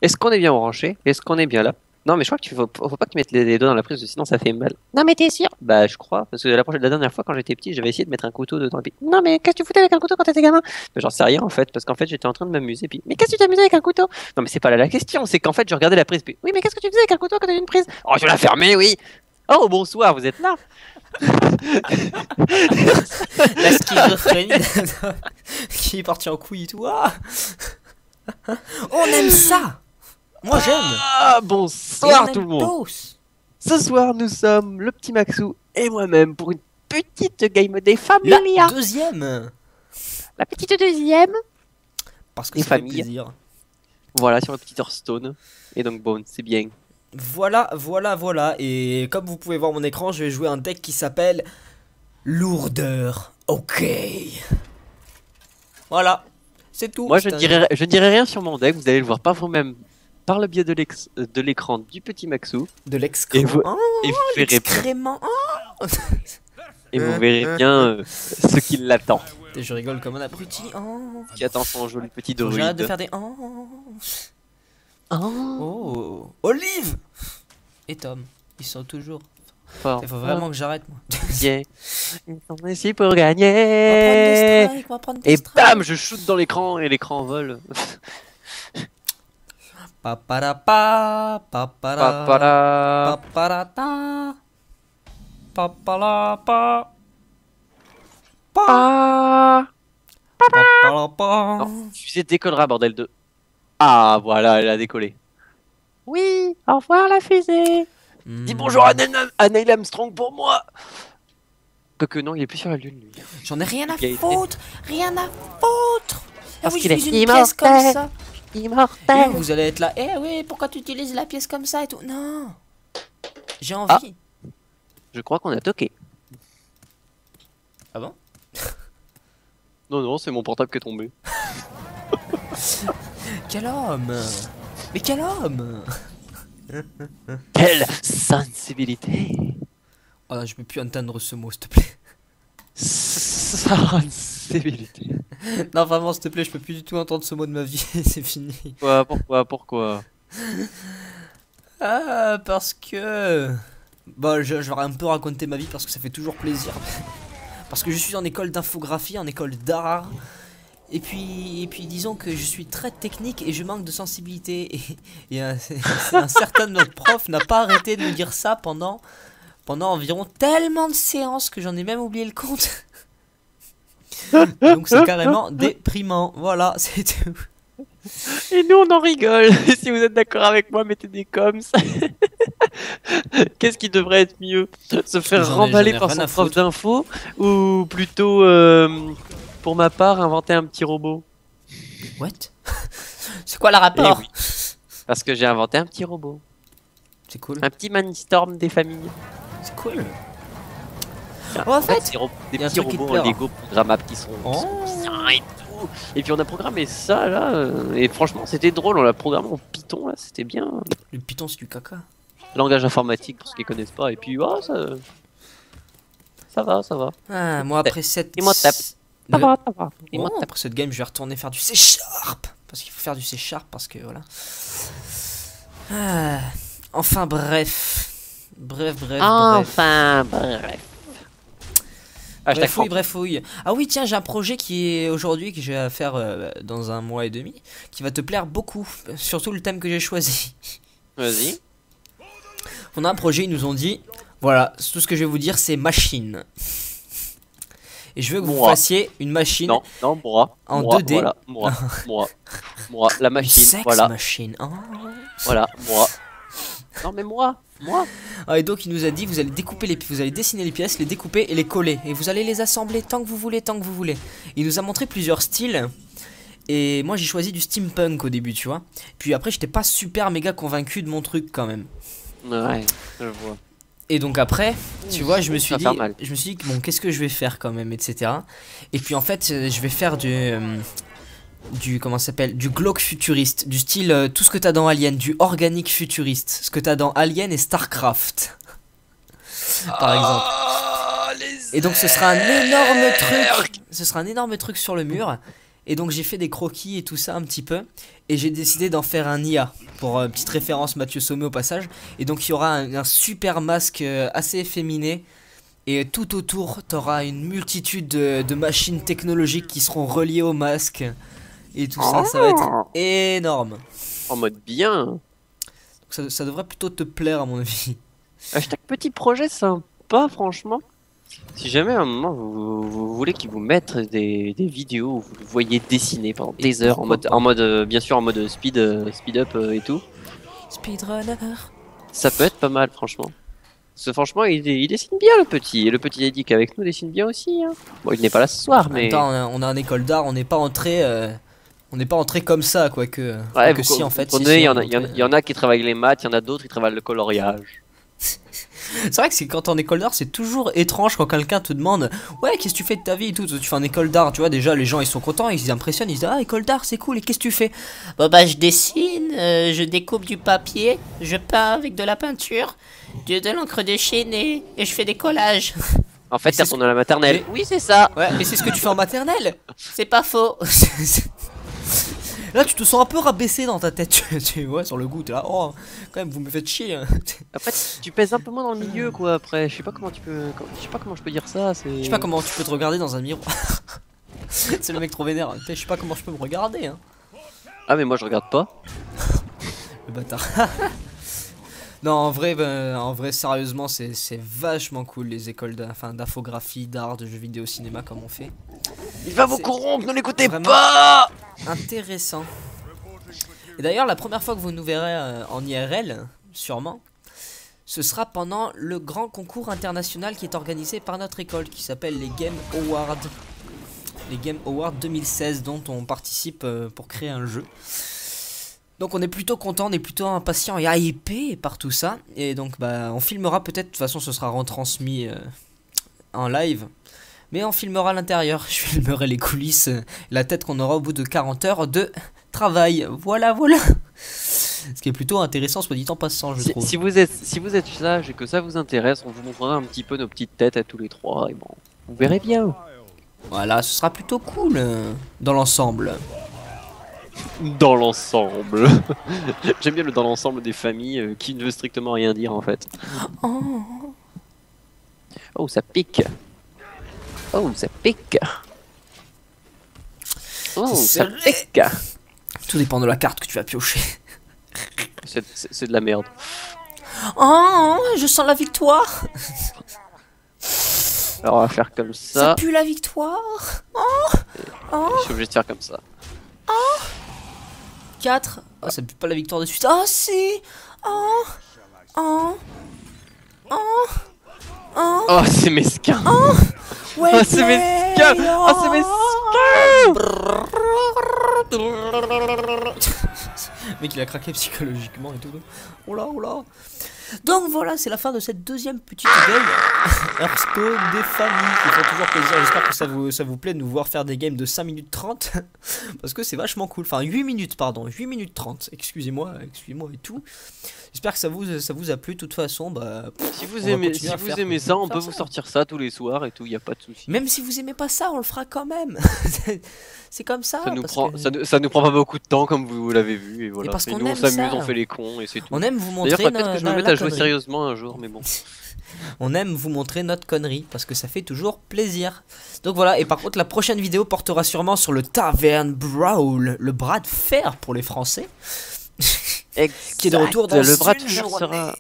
Est-ce qu'on est bien branché? Est-ce qu'on est bien là? Non, mais je crois que faut pas que tu mettes les doigts dans la prise, sinon ça fait mal. Non, mais t'es sûr? Bah, je crois, parce que la dernière fois quand j'étais petit, j'avais essayé de mettre un couteau dedans. Et puis, non, mais qu'est-ce que tu foutais avec un couteau quand t'étais gamin? Mais j'en sais rien en fait, parce qu'en fait j'étais en train de m'amuser. Puis, mais qu'est-ce que tu t'amusais avec un couteau? Non, mais c'est pas là la question, c'est qu'en fait je regardais la prise. Puis, oui, mais qu'est-ce que tu faisais avec un couteau quand t'avais une prise? Oh, je la fermais, oui. Oh, bonsoir, vous êtes là? La schizophrénie qui est partie en couille et tout. Ah, on aime ça. Moi j'aime. Ah, Et on bonsoir aime tout le monde. tous. Ce soir, nous sommes le petit Maxou et moi-même pour une petite game des La Familia. deuxième. La petite deuxième. Parce que Des ça fait familles. plaisir. Voilà, sur le petit Hearthstone. Et donc, bon, c'est bien. Voilà, voilà, voilà. Et comme vous pouvez voir mon écran, je vais jouer un deck qui s'appelle Lourdeur. Ok. Voilà. C'est tout. Moi, C'est un- je dirai rien sur mon deck. Vous allez le voir par vous-même par le biais de l'écran du petit Maxou. De Et vous, l'excrément. Oh, et vous verrez, l'excrément. Oh. et vous verrez bien ce qui l'attend. Et je rigole comme un abruti. Oh. Qui attend son joli petit Faut que j'arrête de druide. faire des. Oh. Oh, Oh. Olive et Tom. Ils sont toujours. fort. Il faut vraiment que j'arrête moi. Bien. Ils sont ici pour On va prendre des gagner. strikes, on va prendre des Et strikes. bam, je shoot dans l'écran et l'écran vole. Paparapa, papara, Papala. paparata, papalapa, Ah. papalapa. Non, fusée décollera, bordel de. Ah, voilà, elle a décollé. Oui, au revoir la fusée. Dis bonjour à Neil Armstrong pour moi. Quoique non, il est plus sur la lune, lui. J'en ai rien à Il a été- foutre, rien à foutre. Ah Parce oui, qu'il je est vis une pièce comme immortel. ça. Immortel. Et vous allez être là. Eh oui, pourquoi tu utilises la pièce comme ça et tout? Non, j'ai envie. Je crois qu'on a toqué. Ah bon? Non, non, c'est mon portable qui est tombé. Quel homme? Mais quel homme? Quelle sensibilité. Oh, je peux plus entendre ce mot, s'il te plaît. Sensibilité. Non, vraiment, s'il te plaît, je peux plus du tout entendre ce mot de ma vie. C'est fini. Pourquoi? Ah, parce que... Bon, je vais un peu raconter ma vie parce que ça fait toujours plaisir. Parce que je suis en école d'infographie, en école d'art. Et puis disons que je suis très technique et je manque de sensibilité. Et un certain de notre prof n'a pas arrêté de me dire ça pendant environ tellement de séances que j'en ai même oublié le compte. Donc c'est carrément déprimant. Voilà, c'est tout. Et nous, on en rigole. Si vous êtes d'accord avec moi, mettez des coms. Qu'est-ce qui devrait être mieux? Se faire remballer par rien à son prof foutre. d'info ou plutôt, pour ma part, inventer un petit robot? What? C'est quoi le rapport? Eh oui. Parce que j'ai inventé un petit robot. C'est cool. Un petit Manistorm des familles. C'est cool. En En fait, des y a un petits truc qui te robots plaira. en Lego programmables qui sont Oh. bien et tout. Et puis on a programmé ça là, et franchement c'était drôle, on l'a programmé en Python là, c'était bien. Le Python, c'est du caca. Langage informatique pour ceux qui connaissent pas, et puis oh, ça va. Ah, moi après cette... Et moi, tape. Ça va. Et moi, après cette game, je vais retourner faire du C-Sharp. Parce qu'il faut faire du C-Sharp, parce que voilà. Ah, enfin, bref. Bref. Enfin bref. Hashtag Brefouille. Ah oui, tiens, j'ai un projet qui est aujourd'hui, que je vais faire dans un mois et demi, qui va te plaire beaucoup. Surtout le thème que j'ai choisi. Vas-y. On a un projet, ils nous ont dit, voilà, tout ce que je vais vous dire, c'est machine. Et je veux que vous Moi. fassiez une machine. Non, moi. En moi, 2D. Voilà, moi, la Une machine, sex voilà, machine. Oh. voilà, moi. Non mais moi. Ah, et donc il nous a dit vous allez dessiner les pièces, les découper et les coller et vous allez les assembler tant que vous voulez. Il nous a montré plusieurs styles et moi j'ai choisi du steampunk au début, tu vois. Puis après j'étais pas super méga convaincu de mon truc quand même. Ouais, je vois. Et donc après, tu vois, je me suis Ça va dit faire mal. bon, qu'est-ce que je vais faire quand même, etc. Et puis en fait, je vais faire du comment ça s'appelle, du glauque futuriste, du style tout ce que t'as dans Alien, du organique futuriste, ce que t'as dans Alien et Starcraft par exemple. Et donc ce sera un énorme truc sur le mur Et donc j'ai fait des croquis et tout ça un petit peu. Et j'ai décidé d'en faire un IA. Pour petite référence Mathieu Sommet au passage. Et donc il y aura un super masque assez efféminé. Et tout autour, t'auras une multitude de machines technologiques qui seront reliées au masque. Et tout ça, ça va être énorme. En mode bien. Donc ça devrait plutôt te plaire à mon avis. Hashtag petit projet sympa, franchement. Si jamais à un moment vous voulez qu'ils vous mettent des vidéos où vous le voyez dessiner pendant des heures en mode bien sûr en mode speed up et tout. Speedrunner. Ça peut être pas mal franchement. Parce que franchement il dessine bien le petit. Et le petit Eddie qui est avec nous dessine bien aussi. Hein. Bon il n'est pas là ce soir mais. Attends, on a une école d'art, on n'est pas entré. On n'est pas entré comme ça, quoique. Ouais, que si en fait. Il y en a qui travaillent les maths, il y en a d'autres qui travaillent le coloriage. C'est vrai que quand t'es en école d'art, c'est toujours étrange quand quelqu'un te demande ouais, qu'est-ce que tu fais de ta vie et tout. Tu fais en école d'art, tu vois, déjà les gens ils sont contents, ils s'impressionnent, ils se disent ah, école d'art c'est cool, et qu'est-ce que tu fais? Bah, je dessine, je découpe du papier, je peins avec de la peinture, de l'encre déchaînée, et je fais des collages. En fait, t'es retourné à la maternelle. Oui, c'est ça. Ouais, mais c'est ce que tu fais en maternelle. C'est pas faux. Là, tu te sens un peu rabaissé dans ta tête, tu vois, sur le goût. T'es là, oh, quand même, vous me faites chier. Après, tu pèses un peu moins dans le milieu, quoi. Après, je sais pas comment je peux dire ça. Je sais pas comment tu peux te regarder dans un miroir. C'est le mec trop vénère. Je sais pas comment je peux me regarder. Hein. Ah, mais moi, je regarde pas. Le bâtard. Non, en vrai, sérieusement, c'est vachement cool les écoles d'infographie, d'art, de jeux vidéo, cinéma, comme on fait. Il va vous corrompre, ne l'écoutez pas. Intéressant. Et d'ailleurs, la première fois que vous nous verrez en IRL, sûrement, ce sera pendant le grand concours international qui est organisé par notre école, qui s'appelle les Game Awards. Les Game Awards 2016, dont on participe pour créer un jeu. Donc on est plutôt content, on est plutôt impatient et hypé par tout ça. Et donc bah on filmera peut-être, de toute façon ce sera retransmis en live. Mais on filmera l'intérieur, je filmerai les coulisses, la tête qu'on aura au bout de 40 heures de travail. Voilà. Ce qui est plutôt intéressant, soit dit en passant, je trouve. Si vous êtes sage et que ça vous intéresse, on vous montrera un petit peu nos petites têtes à tous les trois. Et bon, vous verrez bien. Voilà, ce sera plutôt cool dans l'ensemble. Dans l'ensemble. J'aime bien le dans l'ensemble des familles qui ne veut strictement rien dire en fait. Oh, ça pique. Oh, ça pique. Oh, ça pique. Tout dépend de la carte que tu vas piocher. C'est de la merde. Oh, je sens la victoire. Alors on va faire comme ça. Ça pue la victoire. Je suis obligé de faire comme ça. 4. Oh, ça pue pas la victoire de suite. Oh, si. Oh, c'est mesquin. ouais, oh, c'est mesquin. Oh, c'est mesquin. Le mec il a craqué psychologiquement et tout. Oh là. Donc voilà, c'est la fin de cette deuxième petite game Hearthstone des familles qui font toujours plaisir. J'espère que ça vous plaît de nous voir faire des games de 5 minutes 30 parce que c'est vachement cool. Enfin 8 minutes pardon, 8 minutes 30. Excusez-moi et tout. J'espère que ça vous a plu. De toute façon, bah si vous aimez ça, on peut vous sortir ça tous les soirs et tout, y a pas de souci. Même si vous aimez pas ça, on le fera quand même. C'est comme ça. Ça nous prend pas beaucoup de temps comme vous l'avez vu et voilà. Et parce qu'on nous on s'amuse, on fait les cons et c'est tout. On aime vous montrer. D'ailleurs, peut-être que je me mette à jouer sérieusement un jour, mais bon. On aime vous montrer notre connerie parce que ça fait toujours plaisir. Donc voilà, et par contre la prochaine vidéo portera sûrement sur le Tavern Brawl, le bras de fer pour les Français. Qui est de retour dans le bras de fer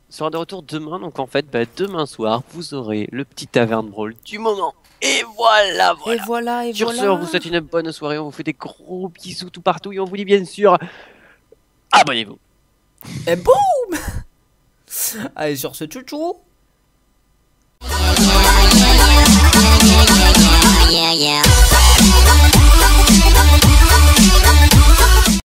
sera de retour demain, donc en fait demain soir vous aurez le petit Tavern Brawl du moment. Et voilà. Sur ce, on vous souhaite une bonne soirée, on vous fait des gros bisous tout partout et on vous dit bien sûr abonnez-vous. Et boum. Allez, sur ce, tchou. Yeah.